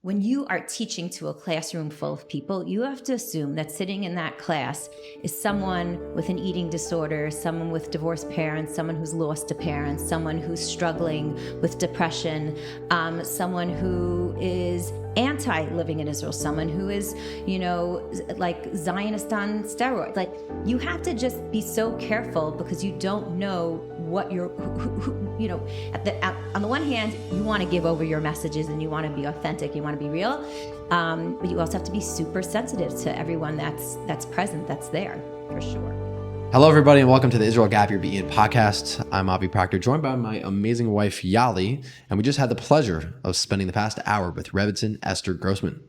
when you are teaching to a classroom full of people, you have to assume that sitting in that class is someone with an eating disorder, someone with divorced parents, someone who's lost a parent, someone who's struggling with depression, someone who is anti-living in Israel, someone who is, like Zionist on steroids. Like, you have to just be so careful because you don't know what you're, on the one hand, you want to give over your messages and you want to be authentic, you want to be real, but you also have to be super sensitive to everyone that's present, that's there, for sure. Hello, everybody, and welcome to the Israel Gap Year Be'in podcast. I'm Avi Proctor, joined by my amazing wife, Yali, and we just had the pleasure of spending the past hour with Rebbitzin Esther Grossman.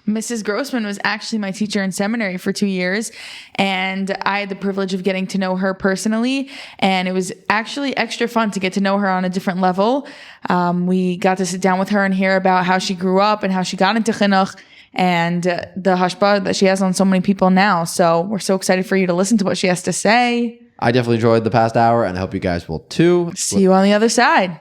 Mrs. Grossman was actually my teacher in seminary for 2 years, and I had the privilege of getting to know her personally, and it was actually extra fun to get to know her on a different level. We got to sit down with her and hear about how she grew up and how she got into chinuch, and the hashpah that she has on so many people now. So we're so excited for you to listen to what she has to say. I definitely enjoyed the past hour, and I hope you guys will too. See you on the other side.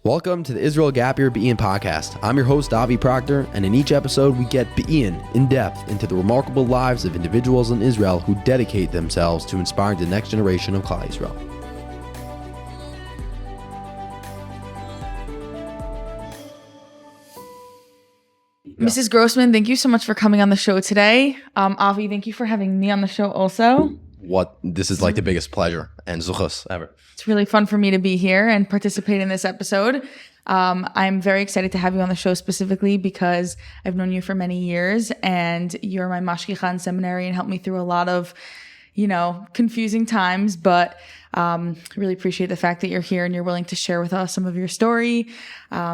Welcome to the Israel Gap Year Be'in podcast. I'm your host, Avi Proctor, and in each episode, we get Be'in in depth into the remarkable lives of individuals in Israel who dedicate themselves to inspiring the next generation of Klal Yisrael. Mrs. Grossman, thank you so much for coming on the show today. Avi, thank you for having me on the show also. This is like the biggest pleasure and zuchus ever. It's really fun for me to be here and participate in this episode. I'm very excited to have you on the show specifically because I've known you for many years and you're my mashgicha in seminary and helped me through a lot of, confusing times, but really appreciate the fact that you're here and you're willing to share with us some of your story.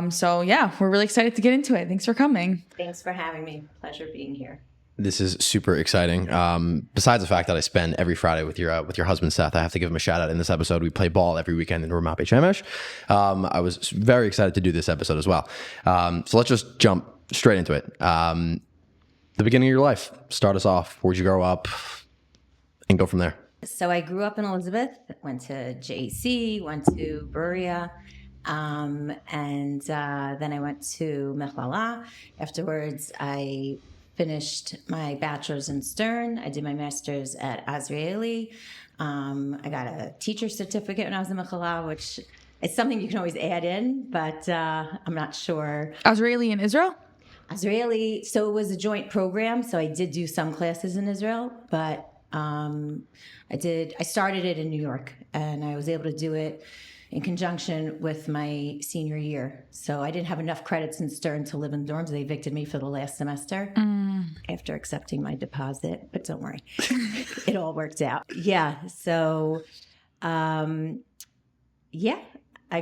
So yeah, we're really excited to get into it. Thanks for coming. Thanks for having me. Pleasure being here. This is super exciting. Besides the fact that I spend every Friday with your husband, Seth, I have to give him a shout out in this episode. We play ball every weekend in Ramat Beit Shemesh. I was very excited to do this episode as well. So let's just jump straight into it. The beginning of your life. Start us off. Where'd you grow up? And go from there. So I grew up in Elizabeth, went to JC, went to Berea, and then I went to Mechlala. Afterwards, I finished my bachelor's in Stern. I did my master's at Azrieli. I got a teacher certificate when I was in Mechlala, which is something you can always add in, but I'm not sure. Azrieli in Israel? Azrieli, so it was a joint program, so I did do some classes in Israel, but I started it in New York, and I was able to do it in conjunction with my senior year. So I didn't have enough credits in Stern to live in dorms. They evicted me for the last semester after accepting my deposit, but don't worry, it all worked out. Yeah. So, I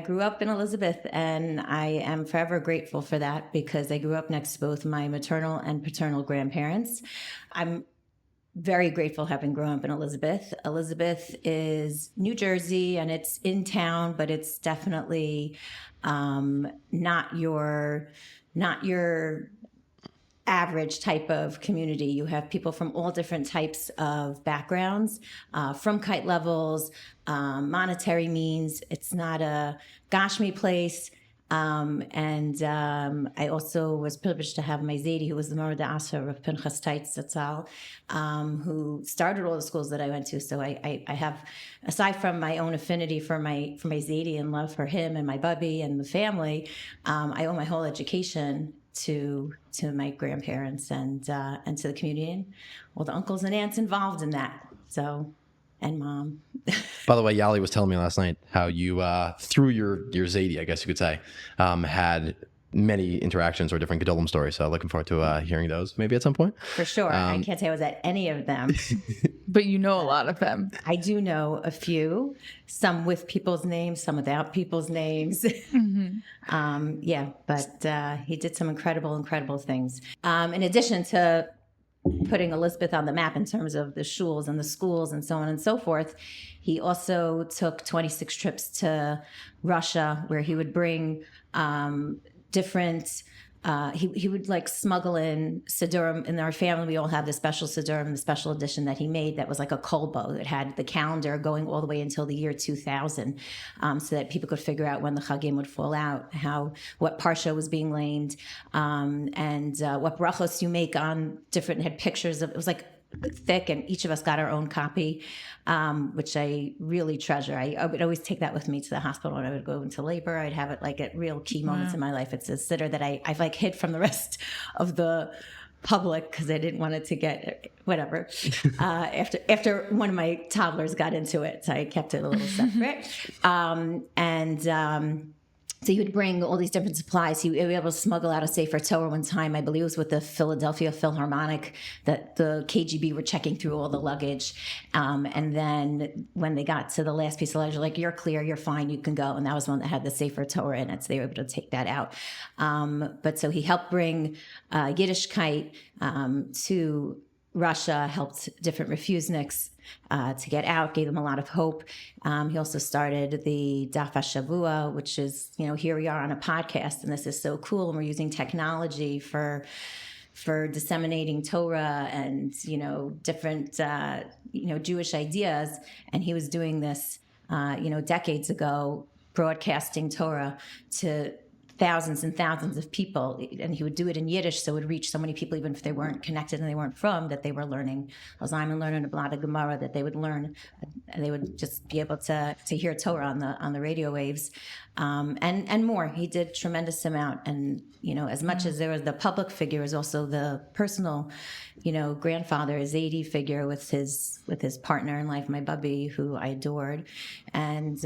grew up in Elizabeth, and I am forever grateful for that because I grew up next to both my maternal and paternal grandparents. I'm very grateful having grown up in Elizabeth. Elizabeth is New Jersey, and it's in town, but it's definitely not your average type of community. You have people from all different types of backgrounds, from kite levels, monetary means. It's not a Gashmi place. I also was privileged to have my Zaidi, who was the Morad Asher of Pinchas Teitz Zatzal, who started all the schools that I went to. So I have, aside from my own affinity for my Zaidi and love for him and my bubby and the family, I owe my whole education to my grandparents and to the community and all the uncles and aunts involved in that. So. And mom. By the way, Yali was telling me last night how you, through your Zaidi, I guess you could say, had many interactions or different Gedolim stories. So looking forward to hearing those maybe at some point. For sure. I can't say I was at any of them. But you know a lot of them. I do know a few, some with people's names, some without people's names. Mm-hmm. But he did some incredible things. In addition to putting Elizabeth on the map in terms of the shuls and the schools and so on and so forth, he also took 26 trips to Russia, where he would bring different he would like smuggle in Siddurim. In our family, we all have the special Siddurim, the special edition that he made that was like a kolbo that had the calendar going all the way until the year 2000, so that people could figure out when the Chagim would fall out, what parsha was being lamed, and what brachos you make on different, had pictures of, it was like thick, and each of us got our own copy, which I really treasure. I would always take that with me to the hospital when I would go into labor. I'd have it like at real key moments in my life. It's a sitter that I've like hid from the rest of the public because I didn't want it to get whatever. After one of my toddlers got into it, so I kept it a little separate. So he would bring all these different supplies. He would be able to smuggle out a Sefer Torah one time. I believe it was with the Philadelphia Philharmonic that the KGB were checking through all the luggage. And then when they got to the last piece of luggage, like, you're clear, you're fine, you can go. And that was one that had the Sefer Torah in it. So they were able to take that out. But so he helped bring Yiddishkeit to Russia, helped different refuseniks to get out, gave them a lot of hope. He also started the Daf HaShavua, which is, here we are on a podcast, and this is so cool. And we're using technology for disseminating Torah and, different, Jewish ideas. And he was doing this, decades ago, broadcasting Torah to thousands and thousands of people, and he would do it in Yiddish, so it would reach so many people, even if they weren't connected and they weren't from, that they were learning Alzheimer, learning a lot of Gemara, that they would learn, and they would just be able to hear Torah on the radio waves, and more. He did tremendous amount, and as much as there was the public figure, was also the personal, grandfather, his 80 figure with his partner in life, my bubby, who I adored, and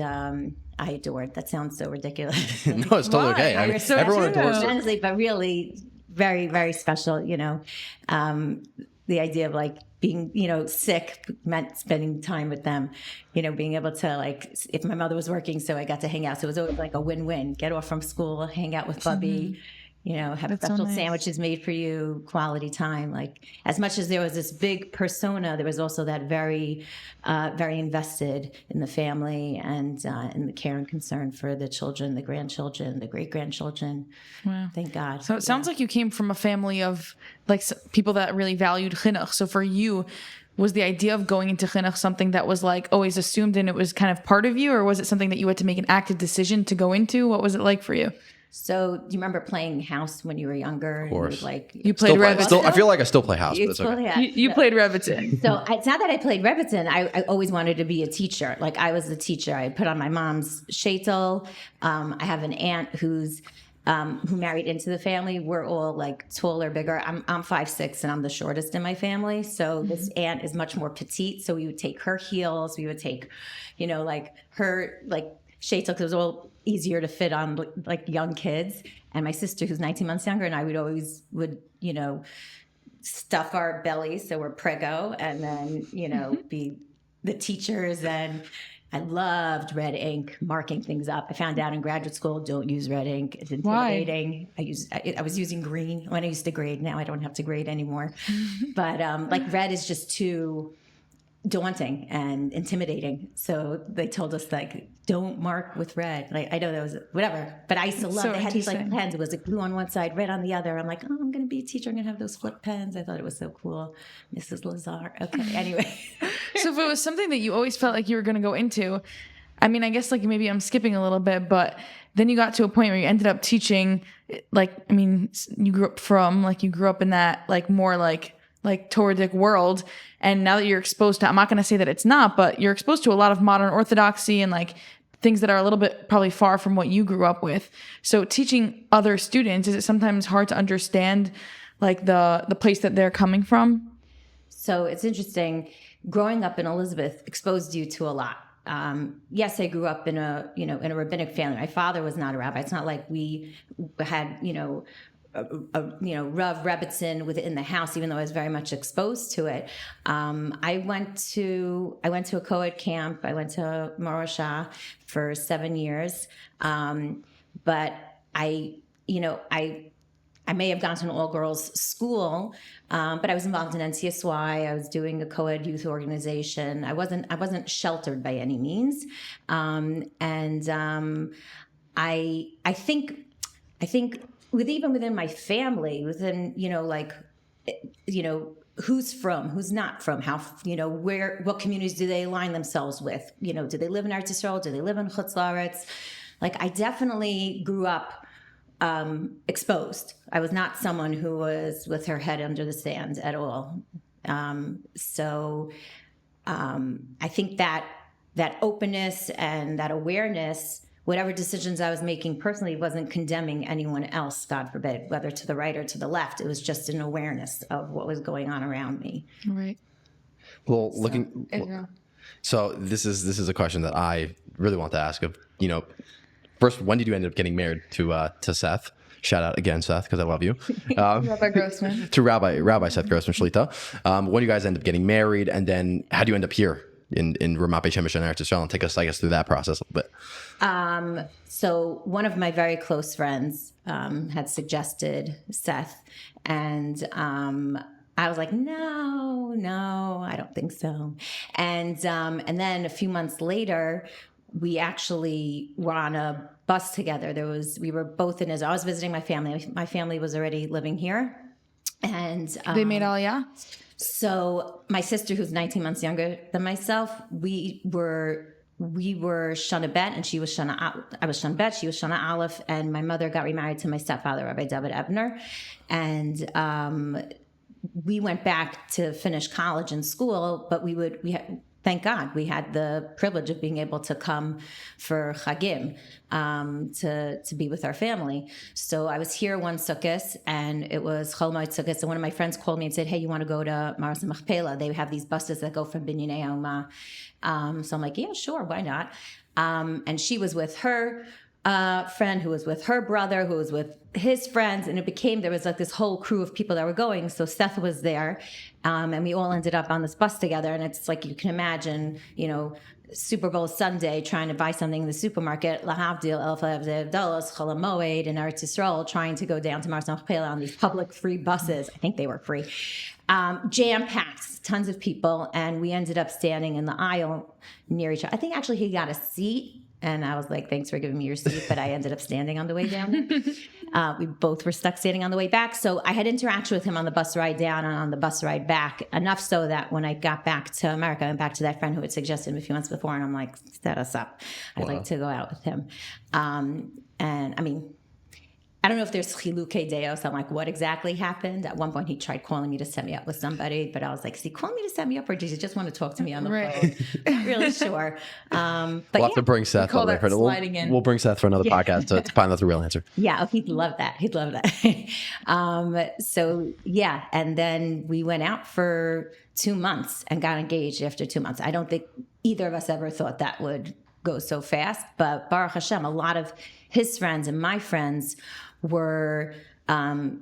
I adored. That sounds so ridiculous. No, it's totally okay. I mean, everyone adores it. But really very, very special, the idea of like being, sick meant spending time with them, being able to, like, if my mother was working, so I got to hang out. So it was always like a win-win, get off from school, hang out with Bubby, have That's special so nice. Sandwiches made for you, quality time. Like, as much as there was this big persona, there was also that very, very invested in the family and in the care and concern for the children, the grandchildren, the great-grandchildren. Wow. Thank God. So it sounds like you came from a family of like people that really valued chinuch. So for you, was the idea of going into chinuch something that was like always assumed and it was kind of part of you, or was it something that you had to make an active decision to go into? What was it like for you? So, do you remember playing house when you were younger? Of course. You played Rebbitzin. I feel like I still play house, but it's okay. You played Rebbitzin. So it's not that I played Rebbitzin. I always wanted to be a teacher. Like, I was the teacher. I put on my mom's shaitel. I have an aunt who married into the family. We're all like taller, bigger. I'm 5'6", and I'm the shortest in my family. So this aunt is much more petite. So we would take her heels. We would take, like her shaitel, because it was all easier to fit on like young kids. And my sister, who's 19 months younger, and I would stuff our bellies, so we're prego, and then be the teachers. And I loved red ink, marking things up. I found out in graduate school, don't use red ink. It's intimidating. Why? I was using green when I used to grade. Now I don't have to grade anymore. But like, red is just too daunting and intimidating. So they told us, like, don't mark with red. Like, I know that was whatever, but I used to love, they had these like pens. It was like blue on one side, red on the other. I'm like, oh, I'm going to be a teacher. I'm going to have those flip pens. I thought it was so cool. Mrs. Lazar. Okay. Anyway. So if it was something that you always felt like you were going to go into, I mean, I guess like maybe I'm skipping a little bit, but then you got to a point where you ended up teaching, like, I mean, you grew up in that like more like Toradic world. And now that you're exposed to, I'm not going to say that it's not, but you're exposed to a lot of modern orthodoxy and like things that are a little bit probably far from what you grew up with. So teaching other students, is it sometimes hard to understand like the place that they're coming from? So it's interesting. Growing up in Elizabeth exposed you to a lot. Yes, I grew up in a rabbinic family. My father was not a rabbi. It's not like we had, Rav Rebbitzin within the house, even though I was very much exposed to it. I went to a co-ed camp. I went to Morosha for 7 years. But I may have gone to an all-girls school, but I was involved in NCSY. I was doing a co-ed youth organization. I wasn't sheltered by any means. I think even within my family, within, like, who's from, who's not from, how, what communities do they align themselves with? Do they live in Eretz Yisrael? Do they live in Chutz La'aretz? Like, I definitely grew up exposed. I was not someone who was with her head under the sand at all. So I think that openness and that awareness, whatever decisions I was making personally, wasn't condemning anyone else, God forbid, whether to the right or to the left. It was just an awareness of what was going on around me. Right. Well, Israel. So this is a question that I really want to ask of, first, when did you end up getting married to Seth? Shout out again, Seth, because I love you. Rabbi Grossman. To Rabbi Seth Grossman Shlita. When do you guys end up getting married? And then how do you end up here in Ramat Beit Shemesh and Eretz Yisrael? And take us, I guess, through that process a little bit. So one of my very close friends had suggested Seth, and I was like, no, I don't think so. And then a few months later, we actually were on a bus together. We were both in Israel. I was visiting my family. My family was already living here. And They made Aliyah? So my sister, who's 19 months younger than myself, we were Shana Bet, and she was I was Shana Bet, she was Shana Aleph, and my mother got remarried to my stepfather, Rabbi David Ebner. And we went back to finish college and school, but thank God we had the privilege of being able to come for Chagim, to be with our family. So I was here one Sukkot, and it was Chol Moed Sukkot. So one of my friends called me and said, hey, you want to go to Maras Machpelah? They have these buses that go from Binyanei Ha'oma. So I'm like, yeah, sure, why not? And she was with her friend, who was with her brother, who was with his friends, and there was like this whole crew of people that were going. So Seth was there, and we all ended up on this bus together. And it's like, you can imagine, Super Bowl Sunday, trying to buy something in the supermarket, Lahavdil, El Favzev Dolos, Chol Moed, and Eretz Yisrael, trying to go down to Maras Machpelah on these public free buses. I think they were free. Jam-packed, tons of people, and we ended up standing in the aisle near each other. I think actually he got a seat, and I was like, thanks for giving me your seat, but I ended up standing on the way down there. We both were stuck standing on the way back. So I had interaction with him on the bus ride down and on the bus ride back, enough so that when I got back to America, I went back to that friend who had suggested him a few months before, and I'm like, set us up. I'd like to go out with him. And I mean, I don't know if there's chilukei deos on like what exactly happened. At one point, he tried calling me to set me up with somebody, but I was like, is he calling me to set me up, or does he just want to talk to me on the phone? Not really sure. But we'll have to bring Seth on there. We'll bring Seth for another podcast to find out the real answer. Yeah, he'd love that. So yeah, and then we went out for 2 months and got engaged after 2 months. I don't think either of us ever thought that would go so fast, but Baruch Hashem, a lot of his friends and my friends were, were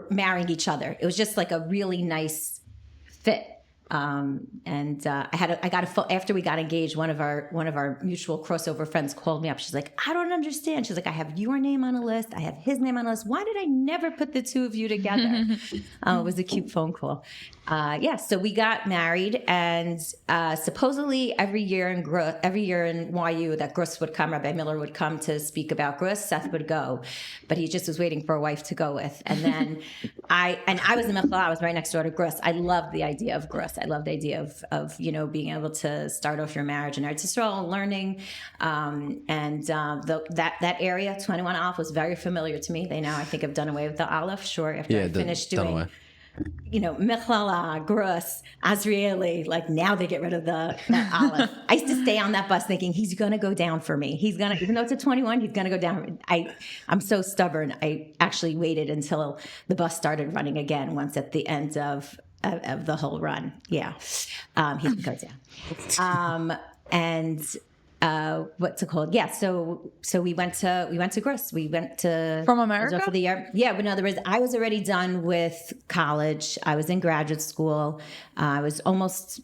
marrying each other. It was just like a really nice fit. I got a phone after we got engaged. One of our mutual crossover friends called me up. She's like, I don't understand. She's like, I have your name on a list. I have his name on a list. Why did I never put the two of you together? It was a cute phone call. So we got married, and supposedly every year in YU that Gruss would come, Rabbi Miller would come to speak about Gruss. Seth would go, but he just was waiting for a wife to go with. And then I was in Mechla. I was right next door to Gruss. I loved the idea of Gruss. I love the idea of being able to start off your marriage in Eretz Yisrael, learning, that area 21 Aleph was very familiar to me. They now I think have done away with the Aleph. Sure, after I finished doing Mechlala, Gruss, Azrieli, like now they get rid of that Aleph. I used to stay on that bus thinking he's going to go down for me. Even though it's a 21, he's going to go down. I'm so stubborn. I actually waited until the bus started running again once at the end of the whole run. Yeah. He can go down. What's it called? Yeah. So we went to Gruss. We went to from America for the year. Yeah. But in other words, I was already done with college. I was in graduate school. I'd almost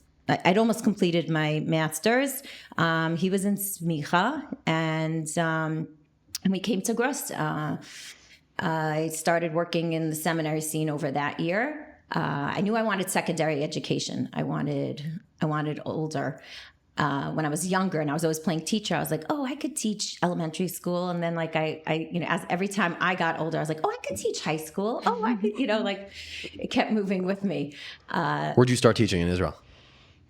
completed my master's. He was in Smicha, and we came to Gruss. I started working in the seminary scene over that year. I knew I wanted secondary education. I wanted older. when I was younger and I was always playing teacher, I was like, oh, I could teach elementary school. And then like as every time I got older, I was like, oh, I could teach high school. Oh, I could, like it kept moving with me. Where'd you start teaching in Israel?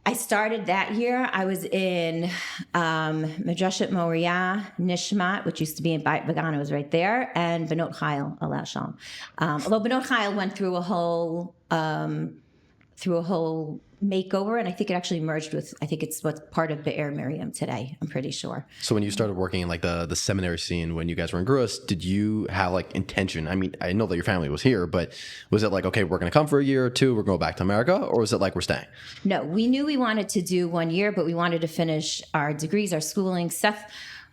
I started that year. I was in Midrashat Moriah, Nishmat, which used to be in Beit Vegan. It was right there, and Benot Chayil, Alaa Shalom. Although Benot Chayil went through a whole makeover, and I think it actually merged with, I think it's what's part of Be'er Miriam today, I'm pretty sure. So when you started working in like the seminary scene, when you guys were in Grus, did you have like intention? I mean, I know that your family was here, but was it like, okay, we're going to come for a year or two, we're going back to America, or was it like we're staying? No, we knew we wanted to do 1 year, but we wanted to finish our degrees, our schooling. Seth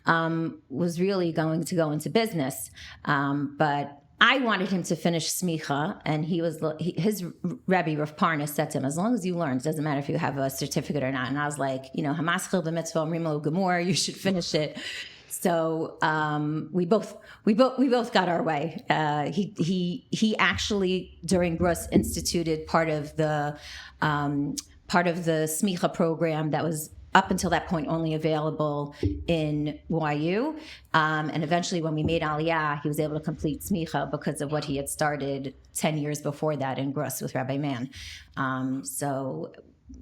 was really going to go into business, but I wanted him to finish smicha, and his Rebbe Rav Parnas said to him, as long as you learn, it doesn't matter if you have a certificate or not. And I was like, hamaschil b'mitzvah omrim gemor, you should finish it. So we both got our way. He actually during Grus instituted part of the smicha program that was up until that point only available in YU. And eventually when we made Aliyah, he was able to complete smicha because of what he had started 10 years before that in Grus with Rabbi Mann. So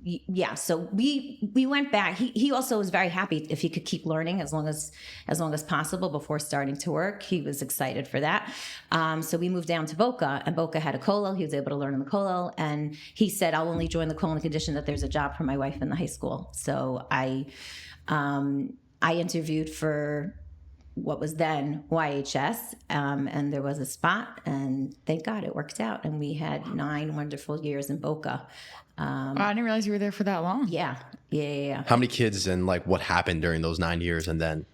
we went back. He also was very happy if he could keep learning as long as possible before starting to work. He was excited for that. So we moved down to Boca, and Boca had a kollel. He was able to learn in the kollel, and he said, I'll only join the kollel on the condition that there's a job for my wife in the high school. So I interviewed for what was then YHS, and there was a spot, and thank God it worked out, and we had 9 wonderful years in Boca. Wow, I didn't realize you were there for that long. Yeah. How many kids, and like what happened during those 9 years, and then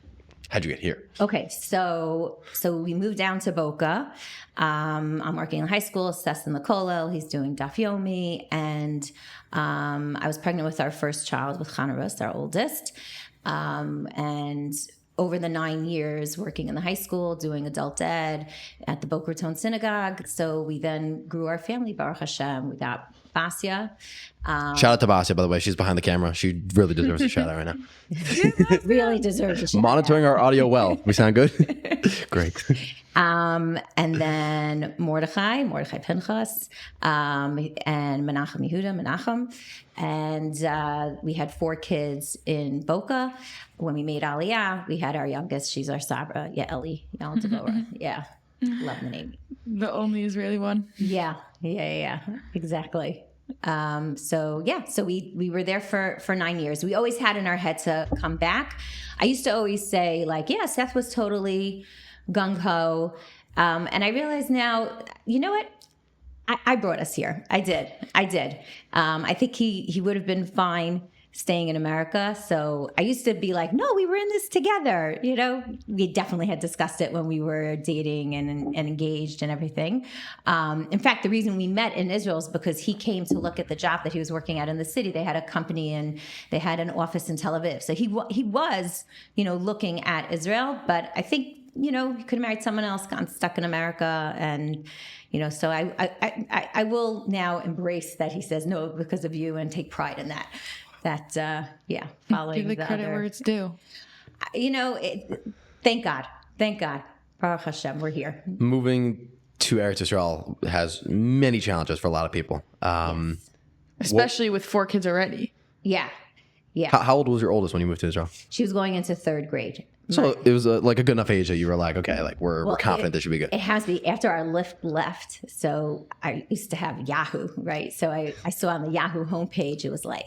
how'd you get here? Okay, so we moved down to Boca. I'm working in high school, Seth's in the kollel, he's doing daf yomi, and I was pregnant with our first child, with Chanarus, our oldest, and over the 9 years working in the high school, doing adult ed at the Boca Raton Synagogue. So we then grew our family, Baruch Hashem. We got Basia. Shout out to Basia, by the way. She's behind the camera. She really deserves a shout out right now. Really deserves a shout Monitoring our audio well. We sound good? Great. And then Mordechai Pinchas, and Menachem Yehuda, Menachem. And we had 4 kids in Boca. When we made Aliyah, we had our youngest. She's our Sabra, Yaeli, Yael Devora. Yeah, love the name. The only Israeli one. Yeah, exactly. So we were there for 9 years. We always had in our head to come back. I used to always say like, yeah, Seth was totally gung-ho. And I realize now, you know what? I brought us here. I did. I think he would have been fine staying in America. So I used to be like, no, we were in this together. We definitely had discussed it when we were dating and engaged and everything. In fact, the reason we met in Israel is because he came to look at the job that he was working at in the city. They had a company and they had an office in Tel Aviv. So he was, looking at Israel, but I think, he could have married someone else, gotten stuck in America. And, so I will now embrace that he says no because of you and take pride in that. Following give the credit where it's due. Thank God. Baruch Hashem, we're here. Moving to Eretz Israel has many challenges for a lot of people. Yes. Especially with 4 kids already. Yeah. How old was your oldest when you moved to Israel? She was going into 3rd grade. So it was like a good enough age that you were like, okay, like we're confident this should be good. It has to be after our lift left. So I used to have Yahoo, right? So I saw on the Yahoo homepage, it was like,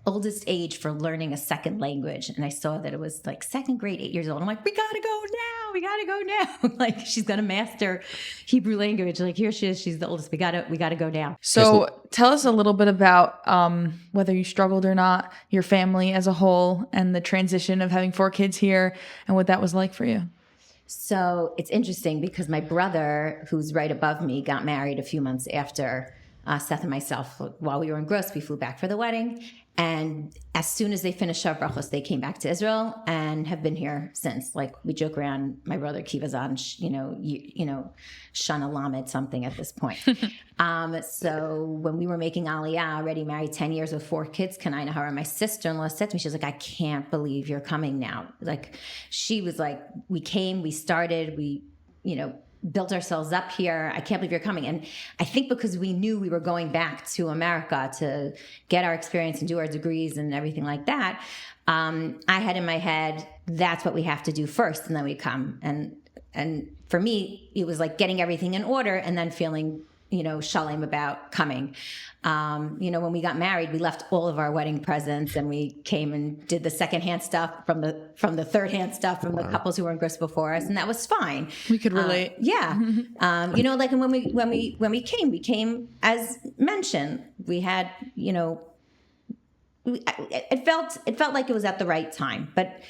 oldest age for learning a second language. And I saw that it was like 2nd grade, 8 years old. I'm like, we got to go now. Like she's going to master Hebrew language. Like here she is. She's the oldest. We got to go now. So tell us a little bit about whether you struggled or not, your family as a whole, and the transition of having 4 kids here and what that was like for you. So it's interesting because my brother, who's right above me, got married a few months after Seth and myself, while we were in Gross, we flew back for the wedding. And as soon as they finished our brachos, they came back to Israel and have been here since. Like, we joke around, my brother Kiva's on, Shana Lamed something at this point. So when we were making Aliyah, already married 10 years with 4 kids, Kanai Nahara, my sister-in-law said to me, she's like, I can't believe you're coming now. Like, she was like, we came, we started, we, built ourselves up here. I can't believe you're coming. And I think because we knew we were going back to America to get our experience and do our degrees and everything like that, I had in my head, that's what we have to do first, and then we come. And for me, it was like getting everything in order and then feeling, shalom about coming. When we got married, we left all of our wedding presents and we came and did the secondhand stuff from the third-hand stuff from the couples who were in Gross before us, and that was fine. We could relate. Yeah. And when we came as mentioned. We had, it felt like it was at the right time, but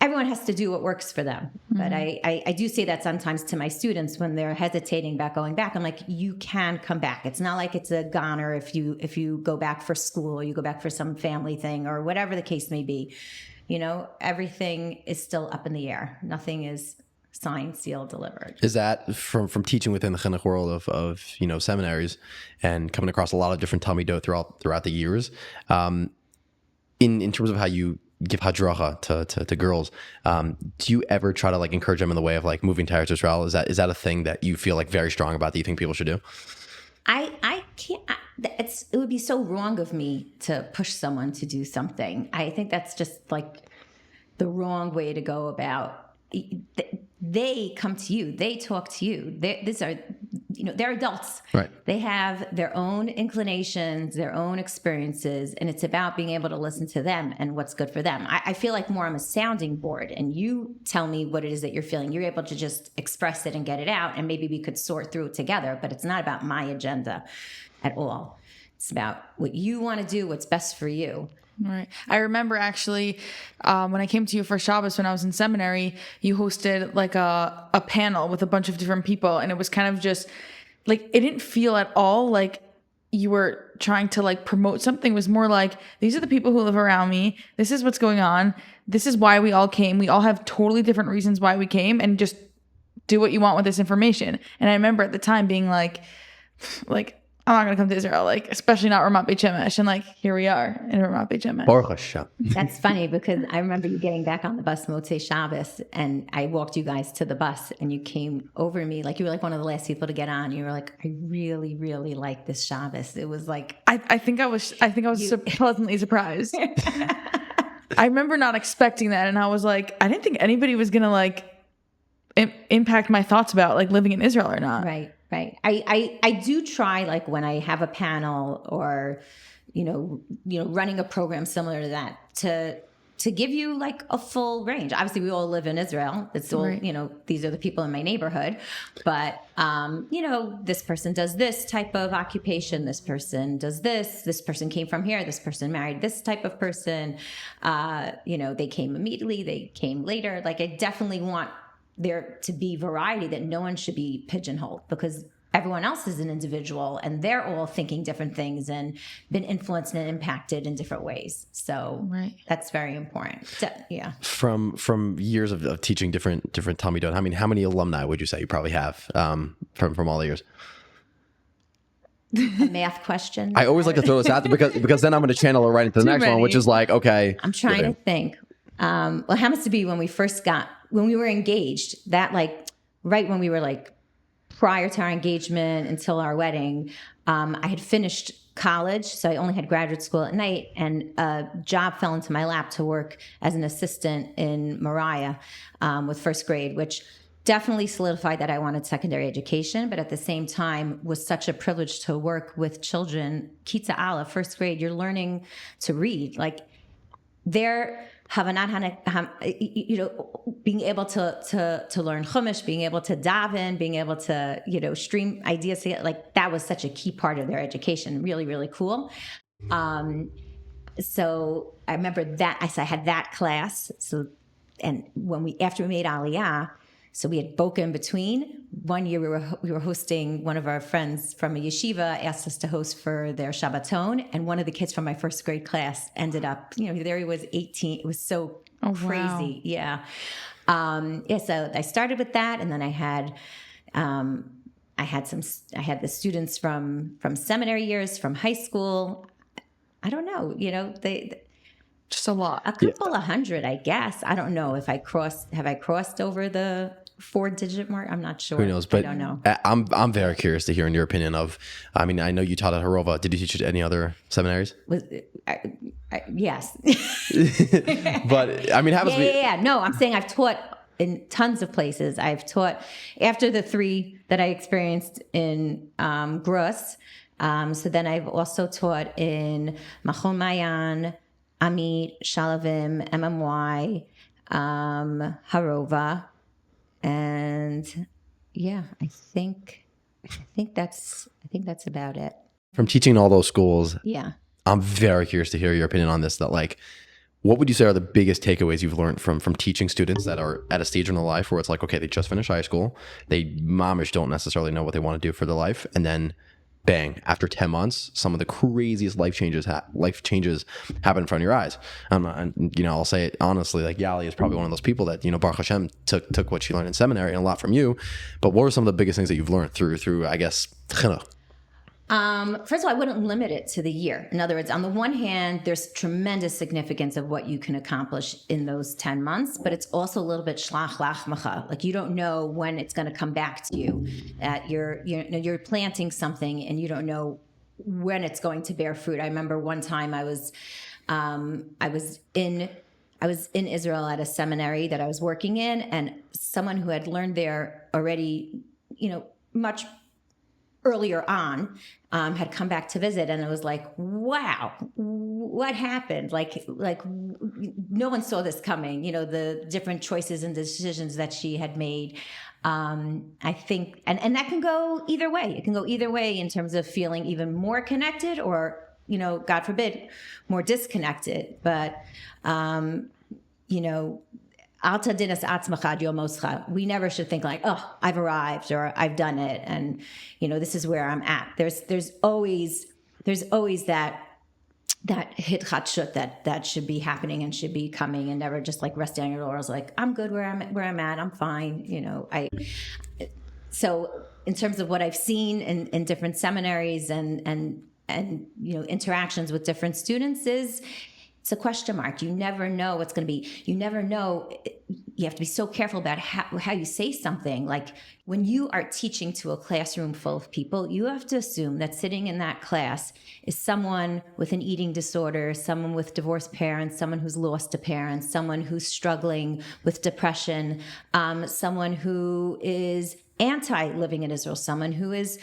everyone has to do what works for them. But I do say that sometimes to my students when they're hesitating about going back. I'm like, you can come back. It's not like it's a goner if you go back for school or you go back for some family thing or whatever the case may be. Everything is still up in the air. Nothing is signed, sealed, delivered. Is that from teaching within the chinuch world of seminaries and coming across a lot of different talmidot throughout the years, in terms of how you give hadracha to girls, do you ever try to like encourage them in the way of like moving to Eretz Israel? Is that a thing that you feel like very strong about that you think people should do? I can't. It would be so wrong of me to push someone to do something. I think that's just like the wrong way to go about. They come to you. They talk to you. They're adults. Right. They have their own inclinations, their own experiences, and it's about being able to listen to them and what's good for them. I feel like more I'm a sounding board, and you tell me what it is that you're feeling. You're able to just express it and get it out, and maybe we could sort through it together, but it's not about my agenda at all. It's about what you want to do, what's best for you. Right. I remember actually when I came to you for Shabbos when I was in seminary, you hosted like a panel with a bunch of different people. And it was kind of just like, it didn't feel at all like you were trying to like promote something. It was more like, these are the people who live around me. This is what's going on. This is why we all came. We all have totally different reasons why we came, and just do what you want with this information. And I remember at the time being like, I'm not going to come to Israel, like, especially not Ramat Beit Shemesh. And like, here we are in Ramat Beit Shemesh. Baruch Hashem. That's funny because I remember you getting back on the bus Motzei Shabbos, and I walked you guys to the bus, and you came over me like you were like one of the last people to get on. You were like, I really, really like this Shabbos. It was like I think I was pleasantly surprised. I remember not expecting that, and I was like, I didn't think anybody was going to like impact my thoughts about like living in Israel or not. Right. I do try, like when I have a panel or, running a program similar to that, to give you like a full range. Obviously we all live in Israel. It's all, Right. These are the people in my neighborhood, but, this person does this type of occupation. This person does this person came from here. This person married this type of person. They came immediately, they came later. Like, I definitely want there to be variety, that no one should be pigeonholed, because everyone else is an individual and they're all thinking different things and been influenced and impacted in different ways. So Right. That's very important. So, yeah. From years of teaching different talmidot, I mean, how many alumni would you say you probably have from all the years? A math question. I always like to throw this out there because then I'm going to channel it right into the next one, which is like, okay. I'm trying to think. Well, it happens to be when we were engaged, that like right when we were like prior to our engagement until our wedding, I had finished college. So I only had graduate school at night, and a job fell into my lap to work as an assistant in Moriah with first grade, which definitely solidified that I wanted secondary education, but at the same time was such a privilege to work with children. Kitza Aleph, first grade, you're learning to read. Like, they're being able to learn Chumash, being able to daven, being able to, stream ideas together, like that was such a key part of their education. Really, really cool. So I remember that I had that class. So, and after we made Aliyah, So we had Boca in between. One year we were hosting, one of our friends from a yeshiva asked us to host for their Shabbaton, and one of the kids from my first grade class ended up, there he was 18. It was so crazy. Yeah. So I started with that, and then I had the students from seminary years, from high school. I don't know, they just a lot. A couple of hundred, I guess. I don't know if have I crossed over the 4-digit mark? I'm not sure. Who knows? But I don't know. I'm very curious to hear in your opinion of, I mean, I know you taught at Harova. Did you teach at any other seminaries? Yes. But I mean, No, I'm saying I've taught in tons of places. I've taught after the 3 that I experienced in Gross. So then I've also taught in Machon Mayan, Amit, Shalavim, MMY, Harova, and I think that's about it. From teaching in all those schools, Yeah, I'm very curious to hear your opinion on this. That what would you say are the biggest takeaways you've learned from teaching students that are at a stage in their life where it's like, okay, they just finished high school, they mamish don't necessarily know what they want to do for their life, and then bang, after 10 months, some of the craziest life changes happen in front of your eyes. And I'll say it honestly, like Yali is probably one of those people that, Baruch Hashem took what she learned in seminary and a lot from you. But what are some of the biggest things that you've learned through I guess, chinuch? First of all, I wouldn't limit it to the year. In other words, on the one hand, there's tremendous significance of what you can accomplish in those 10 months, but it's also a little bit shlach lachmacha. Like you don't know when it's going to come back to you. You're planting something and you don't know when it's going to bear fruit. I remember one time I was in Israel at a seminary that I was working in, and someone who had learned there already, much earlier on, had come back to visit, and it was like, wow, what happened? Like no one saw this coming, the different choices and decisions that she had made. I think, and that can go either way. It can go either way in terms of feeling even more connected or, God forbid, more disconnected. But, Alta dinas atzmachad yomoscha. We never should think like, oh, I've arrived or I've done it, and this is where I'm at. There's always that hitchatshut that should be happening and should be coming, and never just like resting on your laurels. Like I'm good where I'm at. I'm fine. So in terms of what I've seen in different seminaries and interactions with different students it's a question mark. You never know what's going to be. You never know. You have to be so careful about how you say something. Like when you are teaching to a classroom full of people, you have to assume that sitting in that class is someone with an eating disorder, someone with divorced parents, someone who's lost a parent, someone who's struggling with depression, someone who is anti-living in Israel, someone who is,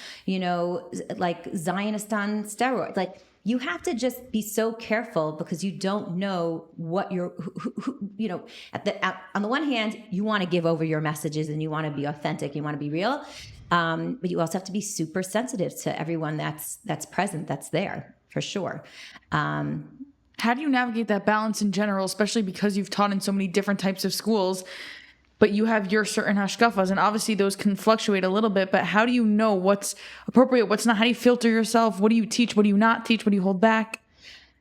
like Zionist on steroids. Like, you have to just be so careful because you don't know what you're, on the one hand, you want to give over your messages and you want to be authentic, you want to be real. But you also have to be super sensitive to everyone that's present, that's there, for sure. How do you navigate that balance in general, especially because you've taught in so many different types of schools, but you have your certain hashkafas, and obviously those can fluctuate a little bit, but how do you know what's appropriate, what's not? How do you filter yourself? What do you teach? What do you not teach? What do you hold back?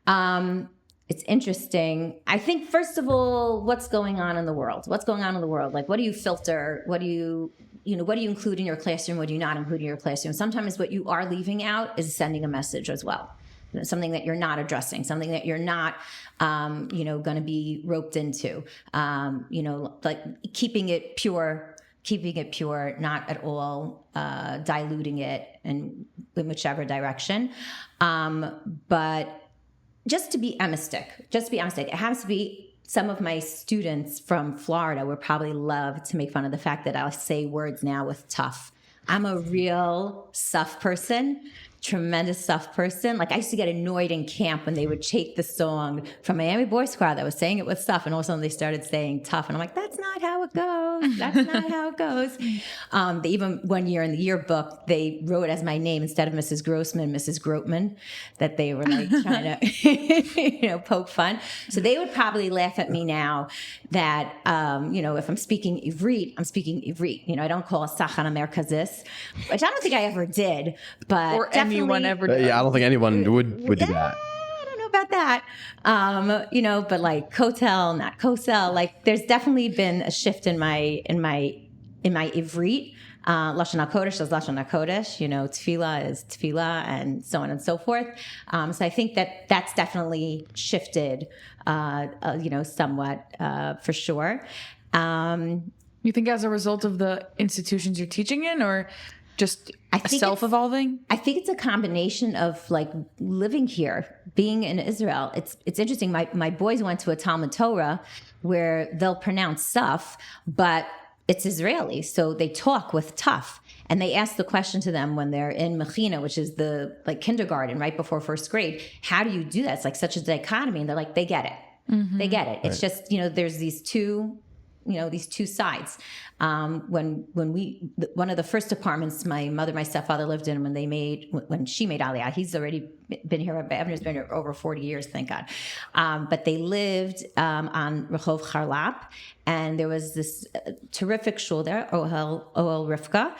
It's interesting. I think, first of all, what's going on in the world? What's going on in the world? Like, what do you filter? What do you include in your classroom? What do you not include in your classroom? Sometimes what you are leaving out is sending a message as well. Something that you're not addressing, something that you're not, going to be roped into, like keeping it pure, not at all diluting it in whichever direction. But just to be emistic. It has to be. Some of my students from Florida would probably love to make fun of the fact that I'll say words now with tough. I'm a real suff person. tremendous stuff person. Like I used to get annoyed in camp when they would take the song from Miami Boys Choir that was saying it with stuff, and all of a sudden they started saying tough, and I'm like, that's not how it goes. That's not how it goes. They even one year in the yearbook they wrote as my name instead of Mrs. Grossman, Mrs. Grossman, that they were like trying to poke fun. So they would probably laugh at me now that if I'm speaking Ivrit, I'm speaking Ivrit. I don't call a Sachan Amer Kazis, which I don't think I ever did, but or anyone ever does. Yeah, I don't think anyone would do that. I don't know about that. But like Kotel, not Kosel, like there's definitely been a shift in my Ivrit. Lashon HaKodesh is Lashon HaKodesh, Tefillah is Tefillah, and so on and so forth. So I think that's definitely shifted, somewhat, for sure. You think as a result of the institutions you're teaching in, or just self-evolving? I think it's a combination of like living here, being in Israel. It's interesting. My boys went to a Talmud Torah where they'll pronounce stuff, but it's Israeli. So they talk with tough. And they ask the question to them when they're in Mechina, which is the like kindergarten, right before first grade. How do you do that? It's like such a dichotomy. And they're like, they get it. Mm-hmm. They get it. It's just, there's these two sides. When one of the first apartments my mother, my stepfather lived in when she made Aliyah, he's already been here, Abner's been here over 40 years, thank God. But they lived on Rehov Charlap, and there was this terrific shul there, Ohel Rivka,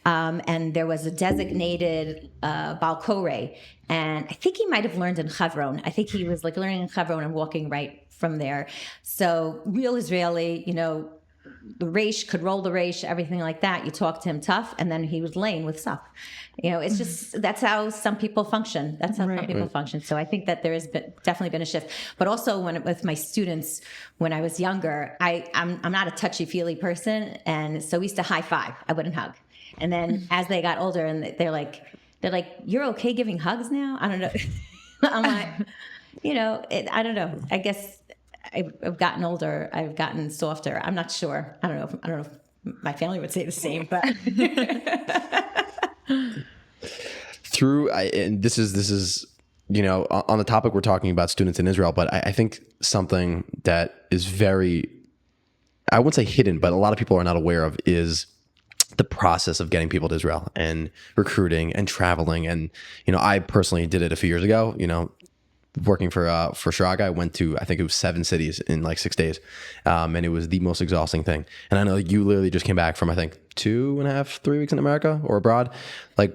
and there was a designated Baal Koreh, and I think he might have learned in Chevron. I think he was like learning in Chevron and walking right from there. So real Israeli, the reish could roll the reish, everything like that. You talk to him tough, and then he was laying with stuff. It's just, that's how some people function. That's how some people function. So I think that there has definitely been a shift. But also with my students, when I was younger, I'm not a touchy-feely person. And so we used to high five. I wouldn't hug. And then as they got older, and they're like, you're okay giving hugs now? I don't know. I'm like, I don't know. I guess I've gotten older. I've gotten softer. I'm not sure. I don't know if my family would say the same, but and this is on the topic we're talking about students in Israel, but I think something that is very, I wouldn't say hidden, but a lot of people are not aware of is the process of getting people to Israel and recruiting and traveling. And I personally did it a few years ago. Working for Shraga, I went to, I think it was 7 cities in like 6 days. And it was the most exhausting thing. And I know you literally just came back from, I think, 2.5, 3 weeks in America or abroad. Like,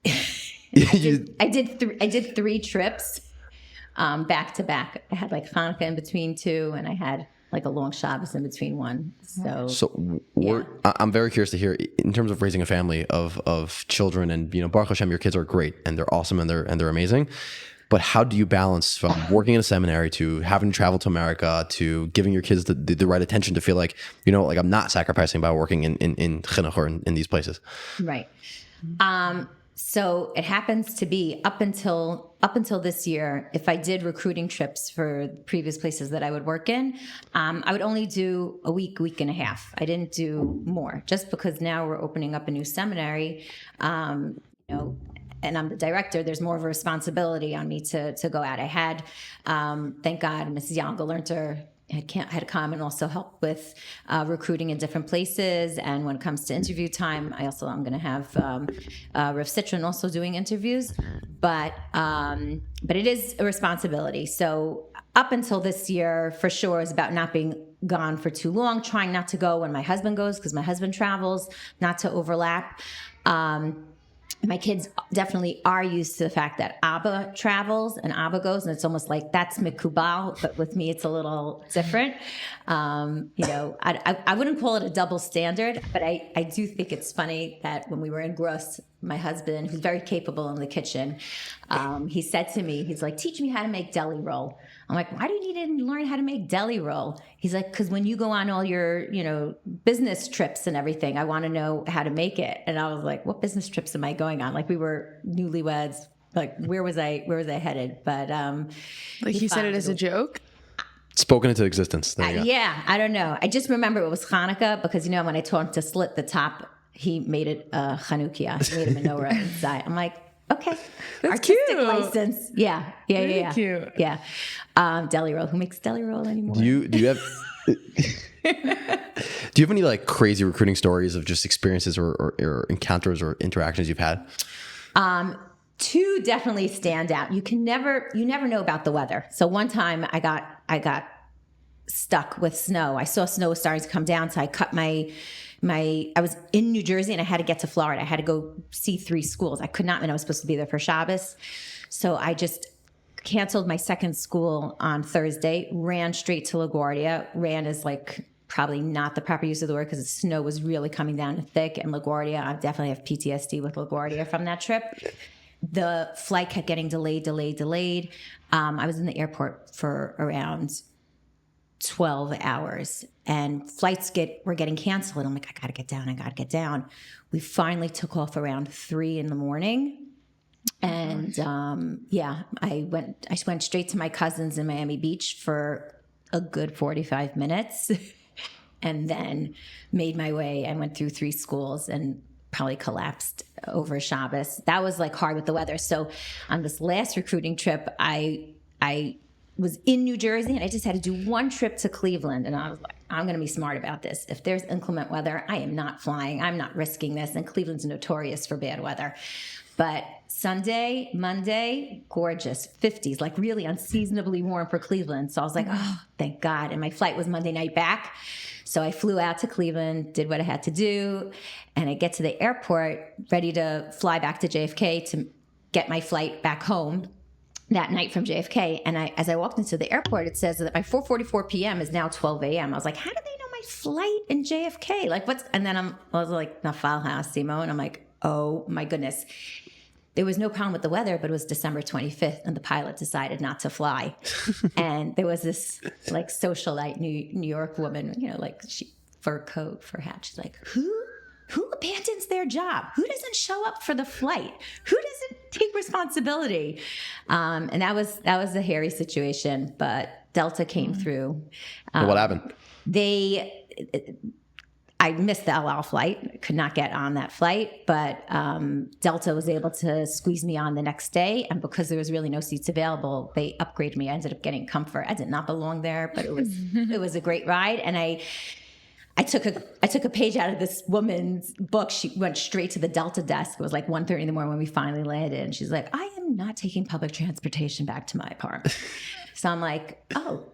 I did 3 trips back to back. I had like Hanukkah in between 2, and I had like a long Shabbos in between 1. So yeah. I'm very curious to hear in terms of raising a family of children, and Baruch Hashem, your kids are great and they're awesome and they're amazing. But how do you balance from working in a seminary to having to travel to America to giving your kids the right attention to feel like, like I'm not sacrificing by working in chinuch or in these places? Right. So it happens to be up until this year, if I did recruiting trips for previous places that I would work in, I would only do a week and a half. I didn't do more, just because now we're opening up a new seminary, and I'm the director, there's more of a responsibility on me to go out. I had, thank God, Mrs. Yangalernter had come and also help with recruiting in different places. And when it comes to interview time, I'm going to have Rav Citron also doing interviews. But it is a responsibility. So up until this year, for sure, is about not being gone for too long, trying not to go when my husband goes, because my husband travels, not to overlap. My kids definitely are used to the fact that Abba travels and Abba goes, and it's almost like that's mikubal, but with me it's a little different. I wouldn't call it a double standard, but I do think it's funny that when we were in Gross, my husband, who's very capable in the kitchen, he said to me, he's like, teach me how to make deli roll. I'm like, why do you need to learn how to make deli roll? He's like, because when you go on all your, business trips and everything, I want to know how to make it. And I was like, what business trips am I going on? Like, we were newlyweds. Like, where was I headed? But like he said it as a joke. Spoken into existence. There you go. Yeah, I don't know. I just remember it was Hanukkah because when I told him to slit the top, he made it Chanukiah. He made a menorah inside. I'm like, Okay. That's Artistic cute. license. Yeah. Yeah. Cute. Yeah. Deli roll. Who makes deli roll anymore? Do you have do you have any like crazy recruiting stories of just experiences or encounters or interactions you've had? Two definitely stand out. You never know about the weather. So one time I got stuck with snow. I saw snow was starting to come down, so I cut I was in New Jersey and I had to get to Florida. I had to go see 3 schools. I could not, and I was supposed to be there for Shabbos. So I just canceled my second school on Thursday, ran straight to LaGuardia. Ran is like probably not the proper use of the word because the snow was really coming down thick. And LaGuardia, I definitely have PTSD with LaGuardia from that trip. The flight kept getting delayed. I was in the airport for around 12 hours and flights were getting canceled. I'm like, I gotta get down. We finally took off around 3 a.m. And I went straight to my cousins in Miami Beach for a good 45 minutes and then made my way and went through 3 schools and probably collapsed over Shabbos. That was like hard with the weather. So on this last recruiting trip, I was in New Jersey and I just had to do one trip to Cleveland. And I was like, I'm going to be smart about this. If there's inclement weather, I am not flying. I'm not risking this. And Cleveland's notorious for bad weather. But Sunday, Monday, gorgeous, 50s, like really unseasonably warm for Cleveland. So I was like, oh, thank God. And my flight was Monday night back. So I flew out to Cleveland, did what I had to do, and I get to the airport, ready to fly back to JFK to get my flight back home that night from JFK. And as I walked into the airport, it says that my 4:44 p.m. is now 12 a.m. I was like, how do they know my flight in JFK? Like, what's? And then I was like, Nafal Simo, and I'm like, oh my goodness. There was no problem with the weather, but it was December 25th, and the pilot decided not to fly. And there was this like socialite New York woman, like fur coat, fur hat. She's like, who abandons their job? Who doesn't show up for the flight? Who doesn't take responsibility? And that was a hairy situation, but Delta came through. What happened? I missed the El Al flight, could not get on that flight, but Delta was able to squeeze me on the next day. And because there was really no seats available, they upgraded me. I ended up getting comfort. I did not belong there, but it was a great ride. And I took a page out of this woman's book. She went straight to the Delta desk. It was like 1:30 in the morning when we finally landed. And she's like, I am not taking public transportation back to my apartment. So I'm like, oh,